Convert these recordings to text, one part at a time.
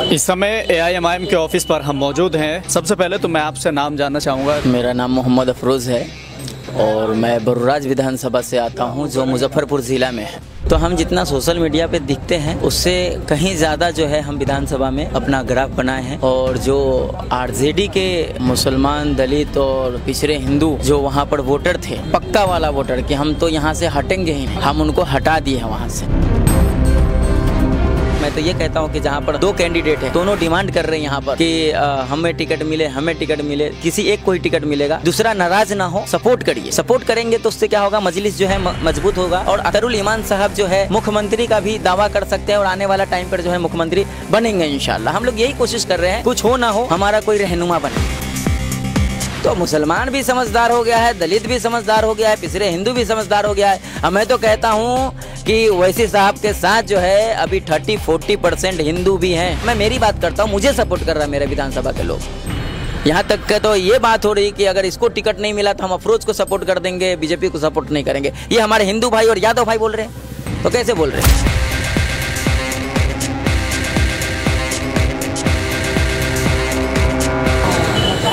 इस समय AIMIM के ऑफिस पर हम मौजूद हैं। सबसे पहले तो मैं आपसे नाम जानना चाहूँगा। मेरा नाम मोहम्मद अफरोज़ है और मैं बरूराज विधानसभा से आता हूं, जो मुजफ्फरपुर ज़िला में है। तो हम जितना सोशल मीडिया पे दिखते हैं उससे कहीं ज़्यादा जो है हम विधानसभा में अपना ग्राफ बनाए हैं। और जो RJD के मुसलमान, दलित और पिछड़े हिंदू जो वहां पर वोटर थे, पक्का वाला वोटर कि हम तो यहां से हटेंगे ही नहीं, हम उनको हटा दिए हैं वहां से। मैं तो ये कहता हूँ कि जहाँ पर दो कैंडिडेट हैं, दोनों डिमांड कर रहे हैं यहाँ पर कि हमें टिकट मिले, हमें टिकट मिले, किसी एक को ही टिकट मिलेगा, दूसरा नाराज ना हो, सपोर्ट करिए। सपोर्ट करेंगे तो उससे क्या होगा, मजलिस जो है मजबूत होगा। और अख्तरुल ईमान साहब जो है मुख्यमंत्री का भी दावा कर सकते हैं और आने वाला टाइम पर जो है मुख्यमंत्री बनेंगे इंशाल्लाह। हम लोग यही कोशिश कर रहे हैं, कुछ हो ना हो हमारा कोई रहनुमा बने। तो मुसलमान भी समझदार हो गया है, दलित भी समझदार हो गया है, पिछड़े हिंदू भी समझदार हो गया है। मैं तो कहता हूँ कि ओवैसी साहब के साथ जो है अभी 30-40% हिंदू भी हैं। मैं मेरी बात करता हूँ, मुझे सपोर्ट कर रहा है मेरे विधानसभा के लोग। यहाँ तक के तो ये बात हो रही कि अगर इसको टिकट नहीं मिला तो हम अफरोज को सपोर्ट कर देंगे, बीजेपी को सपोर्ट नहीं करेंगे। ये हमारे हिंदू भाई और यादव भाई बोल रहे हैं, तो कैसे बोल रहे हैं?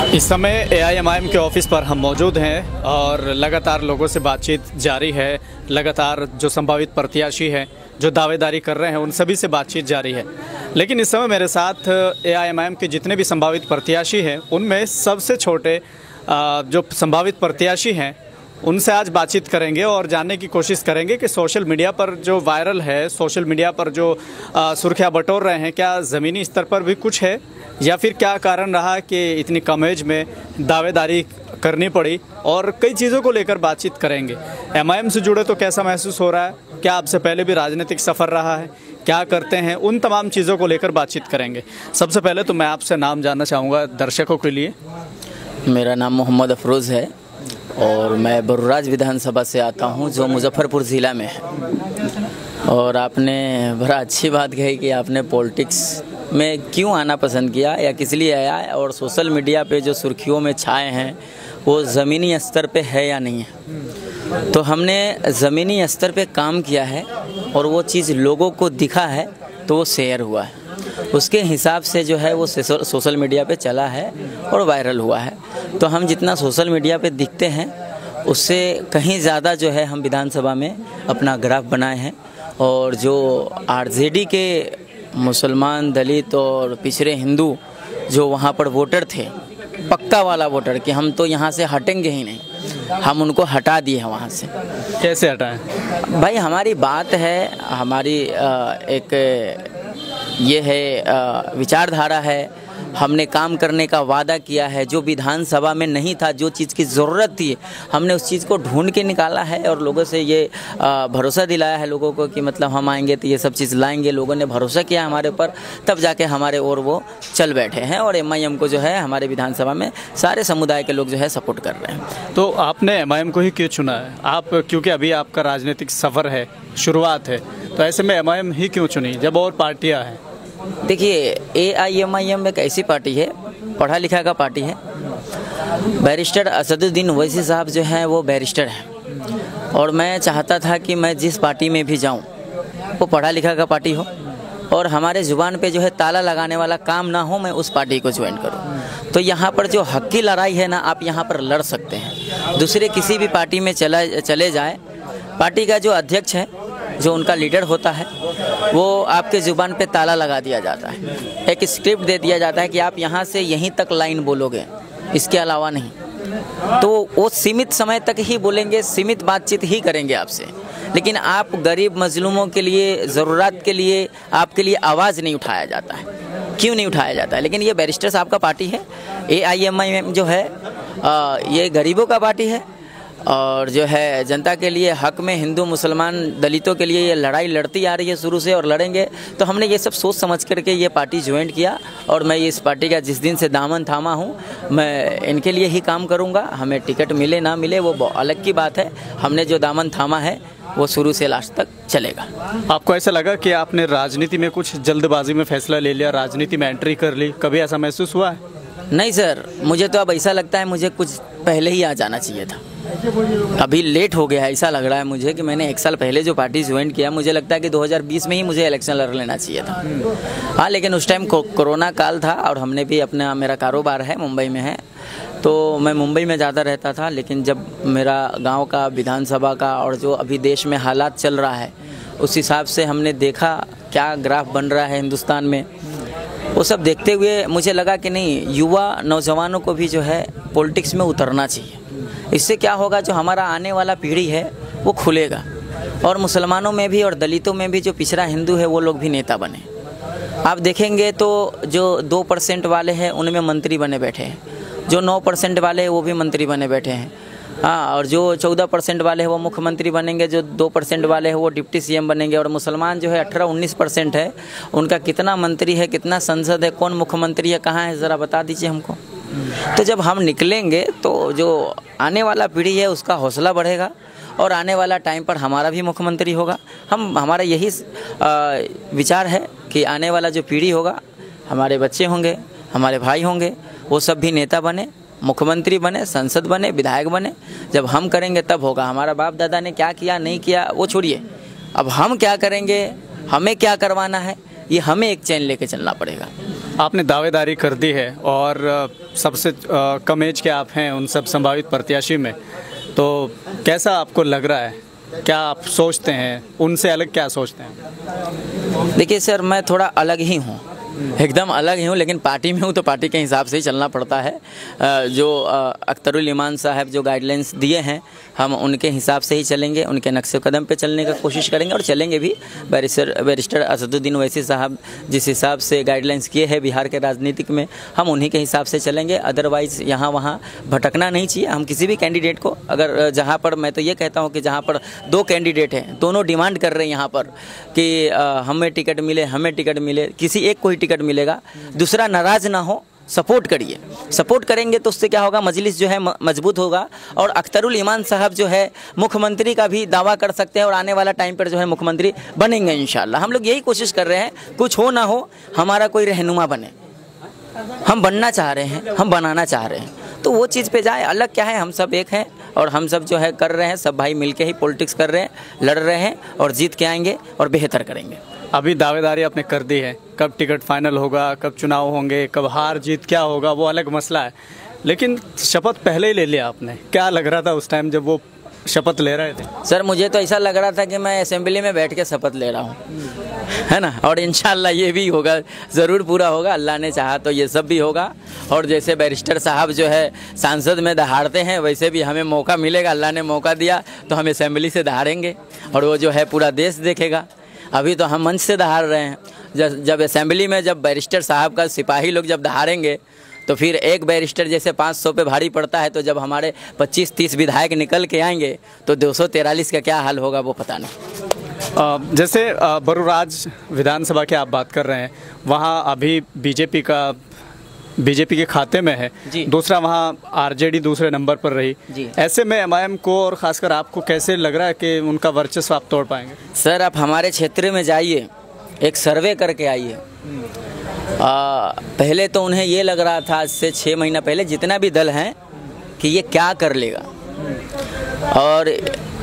इस समय AIMIM के ऑफिस पर हम मौजूद हैं और लगातार लोगों से बातचीत जारी है। लगातार जो संभावित प्रत्याशी हैं, जो दावेदारी कर रहे हैं, उन सभी से बातचीत जारी है। लेकिन इस समय मेरे साथ AIMIM के जितने भी संभावित प्रत्याशी हैं, उनमें सबसे छोटे जो संभावित प्रत्याशी हैं, उनसे आज बातचीत करेंगे और जानने की कोशिश करेंगे कि सोशल मीडिया पर जो वायरल है, सोशल मीडिया पर जो सुर्खियाँ बटोर रहे हैं, क्या ज़मीनी स्तर पर भी कुछ है या फिर क्या कारण रहा कि इतनी कम एज में दावेदारी करनी पड़ी, और कई चीज़ों को लेकर बातचीत करेंगे। MIM से जुड़े तो कैसा महसूस हो रहा है, क्या आपसे पहले भी राजनीतिक सफ़र रहा है, क्या करते हैं, उन तमाम चीज़ों को लेकर बातचीत करेंगे। सबसे पहले तो मैं आपसे नाम जानना चाहूँगा दर्शकों के लिए। मेरा नाम मोहम्मद अफरोज़ है और मैं बरूराज विधानसभा से आता हूं, जो मुजफ्फरपुर ज़िला में है। और आपने बड़ा अच्छी बात कही कि आपने पॉलिटिक्स में क्यों आना पसंद किया या किस लिए आया, और सोशल मीडिया पे जो सुर्खियों में छाए हैं वो ज़मीनी स्तर पे है या नहीं है। तो हमने ज़मीनी स्तर पे काम किया है और वो चीज़ लोगों को दिखा है तो वो शेयर हुआ है, उसके हिसाब से जो है वो सोशल मीडिया पे चला है और वायरल हुआ है। तो हम जितना सोशल मीडिया पे दिखते हैं उससे कहीं ज़्यादा जो है हम विधानसभा में अपना ग्राफ बनाए हैं। और जो RJD के मुसलमान, दलित और पिछड़े हिंदू जो वहाँ पर वोटर थे, पक्का वाला वोटर कि हम तो यहाँ से हटेंगे ही नहीं, हम उनको हटा दिए हैं वहाँ से। कैसे हटाएं भाई? हमारी बात है, हमारी एक ये है विचारधारा है, हमने काम करने का वादा किया है। जो विधानसभा में नहीं था, जो चीज़ की ज़रूरत थी, हमने उस चीज़ को ढूंढ के निकाला है और लोगों से ये भरोसा दिलाया है लोगों को कि मतलब हम आएंगे तो ये सब चीज़ लाएंगे। लोगों ने भरोसा किया हमारे ऊपर, तब जाके हमारे और वो चल बैठे हैं। और MIM को जो है हमारे विधानसभा में सारे समुदाय के लोग जो है सपोर्ट कर रहे हैं। तो आपने MIM को ही क्यों चुना है? आप, क्योंकि अभी आपका राजनीतिक सफ़र है, शुरुआत है, तो ऐसे में MIM ही क्यों चुनी जब और पार्टियाँ हैं? देखिए, AIMIM एक ऐसी पार्टी है, पढ़ा लिखा का पार्टी है। बैरिस्टर असदुद्दीन ओवैसी साहब जो हैं वो बैरिस्टर हैं, और मैं चाहता था कि मैं जिस पार्टी में भी जाऊं वो पढ़ा लिखा का पार्टी हो और हमारे ज़ुबान पे जो है ताला लगाने वाला काम ना हो, मैं उस पार्टी को ज्वाइन करूं। तो यहाँ पर जो हक की लड़ाई है ना, आप यहाँ पर लड़ सकते हैं। दूसरे किसी भी पार्टी में चले जाए, पार्टी का जो अध्यक्ष है, जो उनका लीडर होता है, वो आपके ज़ुबान पे ताला लगा दिया जाता है, एक स्क्रिप्ट दे दिया जाता है कि आप यहाँ से यहीं तक लाइन बोलोगे, इसके अलावा नहीं। तो वो सीमित समय तक ही बोलेंगे, सीमित बातचीत ही करेंगे आपसे। लेकिन आप गरीब मजलूमों के लिए, ज़रूरत के लिए, आपके लिए आवाज़ नहीं उठाया जाता है। क्यों नहीं उठाया जाता है? लेकिन ये बैरिस्टर साहब का पार्टी है। AIMIM जो है ये गरीबों का पार्टी है और जो है जनता के लिए, हक में, हिंदू, मुसलमान, दलितों के लिए ये लड़ाई लड़ती आ रही है शुरू से और लड़ेंगे। तो हमने ये सब सोच समझ करके ये पार्टी ज्वाइन किया और मैं इस पार्टी का जिस दिन से दामन थामा हूँ, मैं इनके लिए ही काम करूँगा। हमें टिकट मिले ना मिले वो अलग की बात है, हमने जो दामन थामा है वो शुरू से लास्ट तक चलेगा। आपको ऐसा लगा कि आपने राजनीति में कुछ जल्दबाजी में फैसला ले लिया, राजनीति में एंट्री कर ली, कभी ऐसा महसूस हुआ है? नहीं सर, मुझे तो अब ऐसा लगता है मुझे कुछ पहले ही आ जाना चाहिए था। अभी लेट हो गया है, ऐसा लग रहा है मुझे कि मैंने 1 साल पहले जो पार्टी ज्वाइन किया, मुझे लगता है कि 2020 में ही मुझे इलेक्शन लड़ लेना चाहिए था। हाँ, लेकिन उस टाइम कोरोना काल था और हमने भी अपना, मेरा कारोबार है मुंबई में है, तो मैं मुंबई में ज़्यादा रहता था। लेकिन जब मेरा गांव का, विधानसभा का और जो अभी देश में हालात चल रहा है, उस हिसाब से हमने देखा क्या ग्राफ बन रहा है हिंदुस्तान में, वो सब देखते हुए मुझे लगा कि नहीं, युवा नौजवानों को भी जो है पॉलिटिक्स में उतरना चाहिए। इससे क्या होगा, जो हमारा आने वाला पीढ़ी है वो खुलेगा, और मुसलमानों में भी और दलितों में भी जो पिछड़ा हिंदू है वो लोग भी नेता बने। आप देखेंगे तो जो 2% वाले हैं उनमें मंत्री बने बैठे हैं, जो 9% वाले हैं वो भी मंत्री बने बैठे हैं। हाँ, और जो 14% वाले हैं वो मुख्यमंत्री बनेंगे, जो 2% वाले हैं वो डिप्टी सीएम बनेंगे, और मुसलमान जो है 18-19% है, उनका कितना मंत्री है, कितना संसद है, कौन मुख्यमंत्री है, कहाँ है, ज़रा बता दीजिए हमको। तो जब हम निकलेंगे तो जो आने वाला पीढ़ी है उसका हौसला बढ़ेगा, और आने वाला टाइम पर हमारा भी मुख्यमंत्री होगा। हमारा यही विचार है कि आने वाला जो पीढ़ी होगा, हमारे बच्चे होंगे, हमारे भाई होंगे, वो सब भी नेता बने, मुख्यमंत्री बने, संसद बने, विधायक बने। जब हम करेंगे तब होगा। हमारा बाप दादा ने क्या किया नहीं किया वो छोड़िए, अब हम क्या करेंगे, हमें क्या करवाना है, ये हमें एक चैन लेके चलना पड़ेगा। आपने दावेदारी कर दी है और सबसे कम एज के आप हैं उन सब संभावित प्रत्याशी में, तो कैसा आपको लग रहा है, क्या आप सोचते हैं, उनसे अलग क्या सोचते हैं? देखिए सर, मैं थोड़ा अलग ही हूँ, एकदम अलग ही हूँ, लेकिन पार्टी में हूँ तो पार्टी के हिसाब से ही चलना पड़ता है। जो अख्तरुल इमान साहब जो गाइडलाइंस दिए हैं, हम उनके हिसाब से ही चलेंगे, उनके नक्शे कदम पे चलने का कोशिश करेंगे और चलेंगे भी। बैरिस्टर असदुद्दीन ओवैसी साहब जिस हिसाब से गाइडलाइंस किए हैं बिहार के राजनीतिक में, हम उन्हीं के हिसाब से चलेंगे। अदरवाइज़ यहाँ वहाँ भटकना नहीं चाहिए। हम किसी भी कैंडिडेट को, अगर जहाँ पर, मैं तो ये कहता हूँ कि जहाँ पर 2 कैंडिडेट हैं, दोनों डिमांड कर रहे हैं यहाँ पर कि हमें टिकट मिले, हमें टिकट मिले, किसी एक को ही टिकट मिलेगा, दूसरा नाराज ना हो, सपोर्ट करिए। सपोर्ट करेंगे तो उससे क्या होगा, मजलिस जो है मजबूत होगा, और अख्तरुल इमान साहब जो है मुख्यमंत्री का भी दावा कर सकते हैं और आने वाला टाइम पर जो है मुख्यमंत्री बनेंगे इंशाल्लाह। हम लोग यही कोशिश कर रहे हैं, कुछ हो ना हो, हमारा कोई रहनुमा बने। हम बनना चाह रहे हैं, हम बनाना चाह रहे हैं, तो वो चीज़ पे जाए। अलग क्या है, हम सब एक हैं, और हम सब जो है कर रहे हैं, सब भाई मिलके ही पॉलिटिक्स कर रहे हैं, लड़ रहे हैं, और जीत के आएंगे और बेहतर करेंगे। अभी दावेदारी आपने कर दी है, कब टिकट फाइनल होगा, कब चुनाव होंगे, कब हार जीत क्या होगा, वो अलग मसला है, लेकिन शपथ पहले ही ले लिया आपने। क्या लग रहा था उस टाइम जब वो शपथ ले रहे थे? सर, मुझे तो ऐसा लग रहा था कि मैं असेंबली में बैठ के शपथ ले रहा हूँ, है ना, और इंशाल्लाह ये भी होगा, ज़रूर पूरा होगा। अल्लाह ने चाहा तो ये सब भी होगा। और जैसे बैरिस्टर साहब जो है सांसद में दहाड़ते हैं, वैसे भी हमें मौका मिलेगा, अल्लाह ने मौका दिया तो हम असेंबली से दहाड़ेंगे, और वो जो है पूरा देश देखेगा। अभी तो हम मंच से दहाड़ रहे हैं, जब असेंबली में जब बैरिस्टर साहब का सिपाही लोग जब दहाड़ेंगे तो फिर एक बैरिस्टर जैसे 500 पे भारी पड़ता है, तो जब हमारे 25-30 विधायक निकल के आएंगे तो 243 का क्या हाल होगा वो पता नहीं। जैसे बरूराज विधानसभा की आप बात कर रहे हैं, वहाँ अभी बीजेपी के खाते में है, दूसरा वहाँ आरजेडी दूसरे नंबर पर रही जी। ऐसे में एमआईएम को और खासकर आपको कैसे लग रहा है कि उनका वर्चस्व आप तोड़ पाएंगे? सर, आप हमारे क्षेत्र में जाइए, एक सर्वे करके आइए। पहले तो उन्हें ये लग रहा था, आज से 6 महीना पहले, जितना भी दल हैं, कि ये क्या कर लेगा। और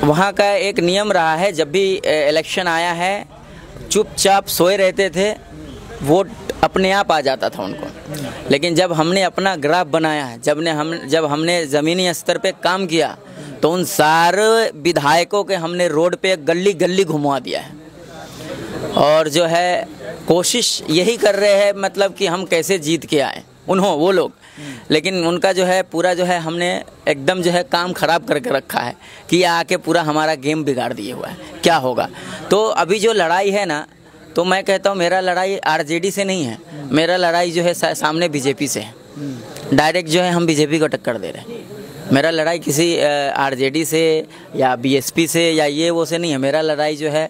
वहाँ का एक नियम रहा है, जब भी इलेक्शन आया है चुपचाप सोए रहते थे, वोट अपने आप आ जाता था उनको। लेकिन जब हमने अपना ग्राफ बनाया है, जब हमने ज़मीनी स्तर पे काम किया, तो उन सारे विधायकों के हमने रोड पे गली गली घुमा दिया है, और जो है कोशिश यही कर रहे हैं, मतलब कि हम कैसे जीत के आए वो लोग। लेकिन उनका जो है पूरा जो है हमने एकदम जो है काम ख़राब करके रखा है कि ये आके पूरा हमारा गेम बिगाड़ दिए हुआ है। क्या होगा, तो अभी जो लड़ाई है ना, तो मैं कहता हूँ मेरा लड़ाई आरजेडी से नहीं है, मेरा लड़ाई जो है सामने बीजेपी से है। डायरेक्ट जो है हम बीजेपी को टक्कर दे रहे हैं। मेरा लड़ाई किसी आरजेडी से या बीएसपी से या ये वो से नहीं है। मेरा लड़ाई जो है,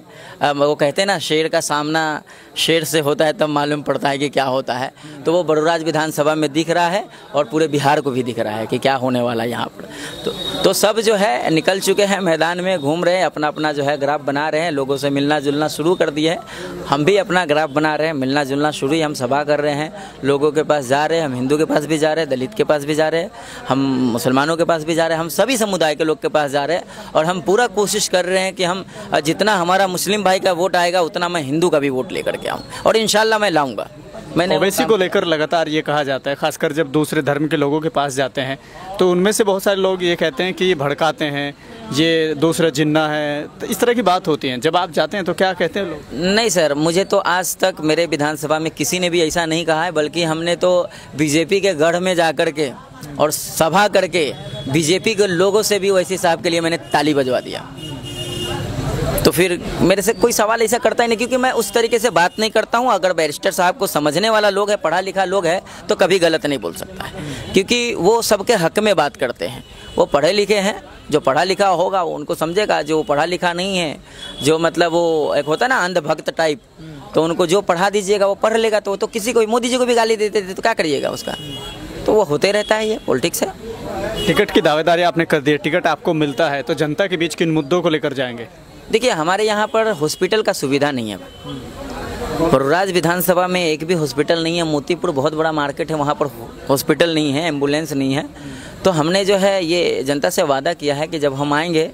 वो कहते हैं ना, शेर का सामना शेर से होता है तब मालूम पड़ता है कि क्या होता है। तो वो बरूराज विधानसभा में दिख रहा है, और पूरे बिहार को भी दिख रहा है कि क्या होने वाला है यहाँ पर। तो सब जो है निकल चुके हैं मैदान में, घूम रहे हैं, अपना अपना जो है ग्राफ बना रहे हैं, लोगों से मिलना जुलना शुरू कर दिया है। हम भी अपना ग्राफ बना रहे हैं, मिलना जुलना शुरू ही, हम सभा कर रहे हैं, लोगों के पास जा रहे हैं, हम हिंदू के पास भी जा रहे हैं, दलित के पास भी जा रहे हैं, हम मुसलमानों के पास भी जा रहे हैं, हम सभी समुदाय के लोग के पास जा रहे हैं और हम पूरा कोशिश कर रहे हैं कि हम जितना हमारा मुस्लिम भाई का वोट आएगा उतना मैं हिंदू का भी वोट लेकर के आऊँ और इंशाल्लाह मैं लाऊंगा। मैंने ओवैसी को लेकर लगातार ये कहा जाता है, खासकर जब दूसरे धर्म के लोगों के पास जाते हैं तो उनमें से बहुत सारे लोग ये कहते हैं कि ये भड़काते हैं, ये दूसरा जिन्ना है, तो इस तरह की बात होती है। जब आप जाते हैं तो क्या कहते हैं लोग? नहीं सर, मुझे तो आज तक मेरे विधानसभा में किसी ने भी ऐसा नहीं कहा है, बल्कि हमने तो बीजेपी के गढ़ में जाकर के और सभा करके बीजेपी के लोगों से भी ओवैसी साहब के लिए मैंने ताली बजवा दिया। तो फिर मेरे से कोई सवाल ऐसा करता ही नहीं, क्योंकि मैं उस तरीके से बात नहीं करता हूँ। अगर बैरिस्टर साहब को समझने वाला लोग है, पढ़ा लिखा लोग है, तो कभी गलत नहीं बोल सकता है, क्योंकि वो सबके हक में बात करते हैं। वो पढ़े लिखे हैं, जो पढ़ा लिखा होगा वो उनको समझेगा, जो पढ़ा लिखा नहीं है, जो मतलब वो एक होता है ना अंधभक्त टाइप, तो उनको जो पढ़ा दीजिएगा वो पढ़ लेगा। तो किसी को, मोदी जी को भी गाली देते थे तो क्या करिएगा उसका, तो वो होते रहता है, ये पॉलिटिक्स है। टिकट की दावेदारी आपने कर दी है, टिकट आपको मिलता है तो जनता के बीच किन मुद्दों को लेकर जाएंगे? देखिए, हमारे यहाँ पर हॉस्पिटल का सुविधा नहीं है। बरुराज विधानसभा में एक भी हॉस्पिटल नहीं है। मोतीपुर बहुत बड़ा मार्केट है, वहाँ पर हॉस्पिटल नहीं है, एम्बुलेंस नहीं है। तो हमने जो है ये जनता से वादा किया है कि जब हम आएंगे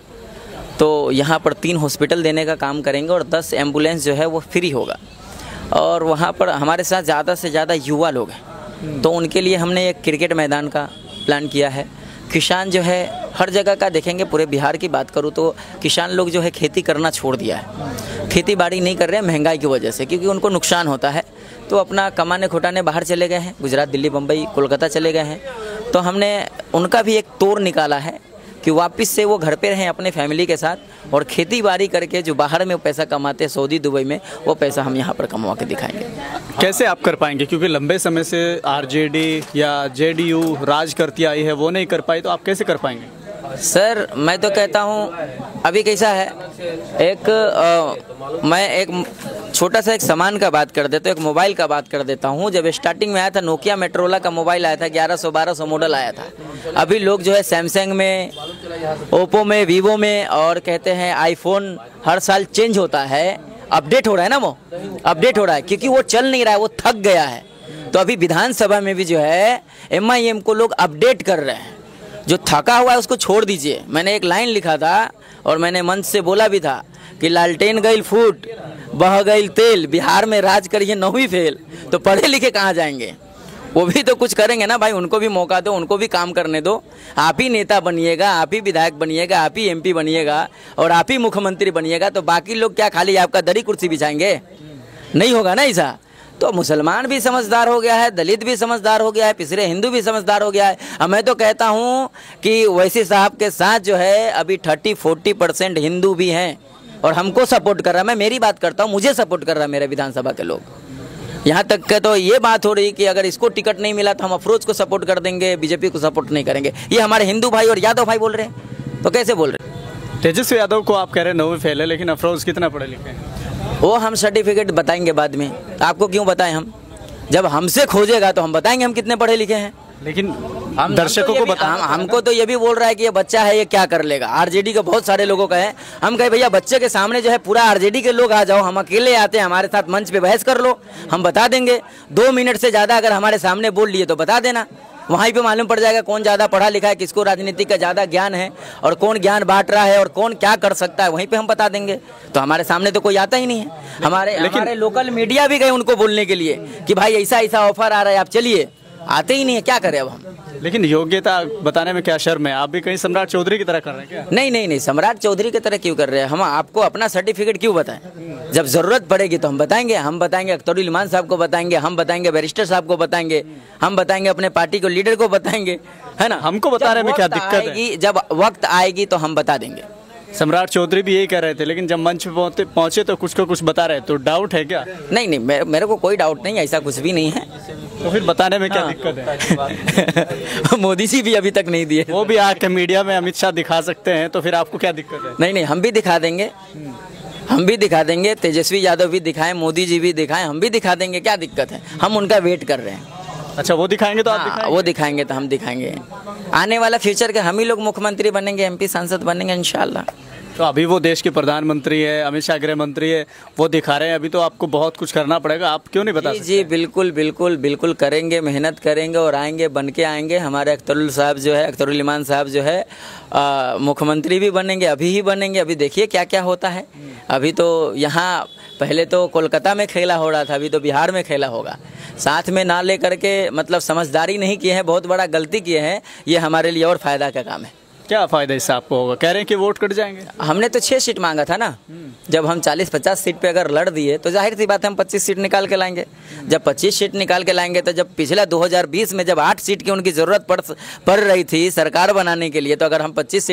तो यहाँ पर 3 हॉस्पिटल देने का काम करेंगे और 10 एम्बुलेंस जो है वो फ्री होगा। और वहाँ पर हमारे साथ ज़्यादा से ज़्यादा युवा लोग हैं, तो उनके लिए हमने एक क्रिकेट मैदान का प्लान किया है। किसान जो है हर जगह का देखेंगे, पूरे बिहार की बात करूँ तो किसान लोग जो है खेती करना छोड़ दिया है, खेती बाड़ी नहीं कर रहे हैं महंगाई की वजह से, क्योंकि उनको नुकसान होता है, तो अपना कमाने खुटाने बाहर चले गए हैं, गुजरात, दिल्ली, बम्बई, कोलकाता चले गए हैं। तो हमने उनका भी एक तोड़ निकाला है कि वापस से वो घर पे रहें अपने फैमिली के साथ और खेती बाड़ी करके जो बाहर में पैसा कमाते हैं सऊदी, दुबई में, वो पैसा हम यहाँ पर कमा के दिखाएंगे। कैसे आप कर पाएंगे, क्योंकि लंबे समय से आरजेडी या जेडीयू राज करती आई है, वो नहीं कर पाई, तो आप कैसे कर पाएंगे? सर मैं तो कहता हूँ, अभी कैसा है, मैं एक छोटा सा एक सामान का बात कर देता हूँ, एक मोबाइल का बात कर देता हूँ। जब स्टार्टिंग में आया था नोकिया मेट्रोला का मोबाइल आया था, 1100-1200 मॉडल आया था। अभी लोग जो है सैमसंग में, ओप्पो में, वीवो में, और कहते हैं आईफोन हर साल चेंज होता है, अपडेट हो रहा है ना, वो अपडेट हो रहा है, क्योंकि वो चल नहीं रहा है, वो थक गया है। तो अभी विधानसभा में भी जो है MIM को लोग अपडेट कर रहे हैं। जो थका हुआ है उसको छोड़ दीजिए। मैंने एक लाइन लिखा था और मैंने मंच से बोला भी था कि लालटेन गईल फूट, बह गईल तेल, बिहार में राज करिए 9वीं फेल। तो पढ़े लिखे कहाँ जाएंगे, वो भी तो कुछ करेंगे ना भाई, उनको भी मौका दो, उनको भी काम करने दो। आप ही नेता बनिएगा, आप ही विधायक बनिएगा, आप ही MP बनिएगा और आप ही मुख्यमंत्री बनिएगा, तो बाकी लोग क्या खाली आपका दरी कुर्सी बिछाएंगे? नहीं होगा ना ऐसा। तो मुसलमान भी समझदार हो गया है, दलित भी समझदार हो गया है, पिछड़े हिंदू भी समझदार हो गया है। अब मैं तो कहता हूँ कि ओवैसी साहब के साथ जो है अभी 30-40% हिंदू भी हैं और हमको सपोर्ट कर रहा है। मैं मेरी बात करता हूँ, मुझे सपोर्ट कर रहा है मेरे विधानसभा के लोग। यहाँ तक के तो ये बात हो रही कि अगर इसको टिकट नहीं मिला तो हम अफरोज को सपोर्ट कर देंगे, बीजेपी को सपोर्ट नहीं करेंगे। ये हमारे हिंदू भाई और यादव भाई बोल रहे हैं, तो कैसे बोल रहे हैं? तेजस्वी यादव को आप कह रहे हैं 9वीं फेल है, लेकिन अफरोज कितना पढ़े लिखे हैं? वो हम सर्टिफिकेट बताएंगे बाद में। आपको क्यों बताएं? हम जब हमसे खोजेगा तो हम बताएंगे हम कितने पढ़े लिखे हैं। लेकिन हम दर्शकों को बता, हमको तो ये भी बोल रहा है कि ये बच्चा है, ये क्या कर लेगा। आरजेडी का बहुत सारे लोगों का है। हम कहे भैया बच्चे के सामने जो है पूरा आरजेडी के लोग आ जाओ, हम अकेले आते हैं, हमारे साथ मंच पे बहस कर लो, हम बता देंगे। 2 मिनट से ज़्यादा अगर हमारे सामने बोल लिए तो बता देना, वहीं पे मालूम पड़ जाएगा कौन ज़्यादा पढ़ा लिखा है, किसको राजनीति का ज़्यादा ज्ञान है और कौन ज्ञान बांट रहा है और कौन क्या कर सकता है, वहीं पे हम बता देंगे। तो हमारे सामने तो कोई आता ही नहीं है। हमारे लोकल मीडिया भी गए उनको बोलने के लिए कि भाई ऐसा ऐसा ऑफर आ रहा है, आप चलिए, आते ही नहीं है, क्या करें अब हम। लेकिन योग्यता बताने में क्या शर्म है? आप भी कहीं सम्राट चौधरी की तरह कर रहे हैं क्या? नहीं, सम्राट चौधरी की तरह क्यों कर रहे हैं? हम आपको अपना सर्टिफिकेट क्यों बताएं? जब जरूरत पड़ेगी तो हम बताएंगे। हम बताएंगे अख्तरुल इमान साहब को बताएंगे, हम बताएंगे बैरिस्टर साहब को बताएंगे, हम बताएंगे अपने पार्टी को लीडर को बताएंगे, है ना। हमको बताने में क्या दिक्कत है? जब वक्त आएगी तो हम बता देंगे। सम्राट चौधरी भी यही कह रहे थे, लेकिन जब मंच पे पहुंचे तो कुछ को कुछ बता रहे, तो डाउट है क्या? नहीं, मेरे को कोई डाउट नहीं, ऐसा कुछ भी नहीं है। तो फिर बताने में क्या दिक्कत है? मोदी जी भी अभी तक नहीं दिए, वो भी आके मीडिया में अमित शाह दिखा सकते हैं, तो फिर आपको क्या दिक्कत है? नहीं, हम भी दिखा देंगे, हम भी दिखा देंगे। तेजस्वी यादव भी दिखाएं, मोदी जी भी दिखाएं, हम भी दिखा देंगे, क्या दिक्कत है? हम उनका वेट कर रहे हैं। अच्छा, वो दिखाएंगे तो आप दिखाएंगे? वो दिखाएंगे तो हम दिखाएंगे। आने वाला फ्यूचर के हम ही लोग मुख्यमंत्री बनेंगे, MP सांसद बनेंगे इंशाल्लाह। तो अभी वो देश के प्रधानमंत्री है, अमित शाह गृह मंत्री है, वो दिखा रहे हैं, अभी तो आपको बहुत कुछ करना पड़ेगा, आप क्यों नहीं बता सकते? जी बिल्कुल बिल्कुल बिल्कुल करेंगे, मेहनत करेंगे और आएंगे, बन के आएंगे। हमारे अख्तरुल साहब जो है, अख्तरुल ईमान साहब जो है मुख्यमंत्री भी बनेंगे, अभी ही बनेंगे। अभी देखिए क्या क्या होता है। अभी तो यहाँ पहले तो कोलकाता में खेला हो रहा था, अभी तो बिहार में खेला होगा। साथ में ना ले करके मतलब समझदारी नहीं किए हैं, बहुत बड़ा गलती किए हैं। ये हमारे लिए और फायदा का काम है। क्या फायदा इससे आपको होगा? कह रहे हैं कि वोट कट जाएंगे। हमने तो 6 सीट मांगा था ना। जब हम 40-50 सीट पे अगर लड़ दिए तो जाहिर सी बात है हम 25 सीट निकाल के लाएंगे। जब 25 सीट निकाल के लाएंगे तो जब पिछला 2020 में जब 8 सीट की उनकी ज़रूरत पड़ रही थी सरकार बनाने के लिए, तो अगर हम 25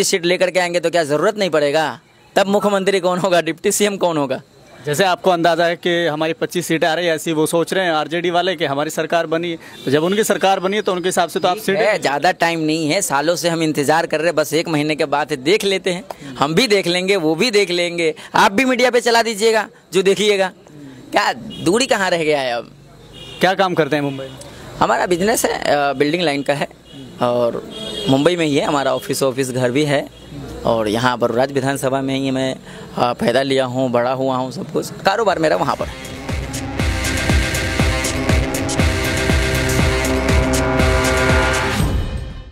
सीट लेकर के आएंगे तो क्या ज़रूरत नहीं पड़ेगा? तब मुख्यमंत्री कौन होगा, डिप्टी सीएम कौन होगा? जैसे आपको अंदाजा है कि हमारी 25 सीटें आ रही है, ऐसी वो सोच रहे हैं आरजेडी वाले कि हमारी सरकार बनी, तो जब उनकी सरकार बनी तो उनके हिसाब से तो आप सीटें। ज़्यादा टाइम नहीं है, सालों से हम इंतजार कर रहे हैं, बस 1 महीने के बाद देख लेते हैं। हम भी देख लेंगे, वो भी देख लेंगे, आप भी मीडिया पे चला दीजिएगा जो देखिएगा। क्या दूरी कहाँ रह गया है अब? क्या काम करते हैं मुंबई में? हमारा बिजनेस है, बिल्डिंग लाइन का है और मुंबई में ही है हमारा ऑफिस घर भी है। और यहाँ बरूराज विधानसभा में ही मैं पैदा लिया हूँ, बड़ा हुआ हूँ, सब कुछ कारोबार मेरा वहाँ पर है।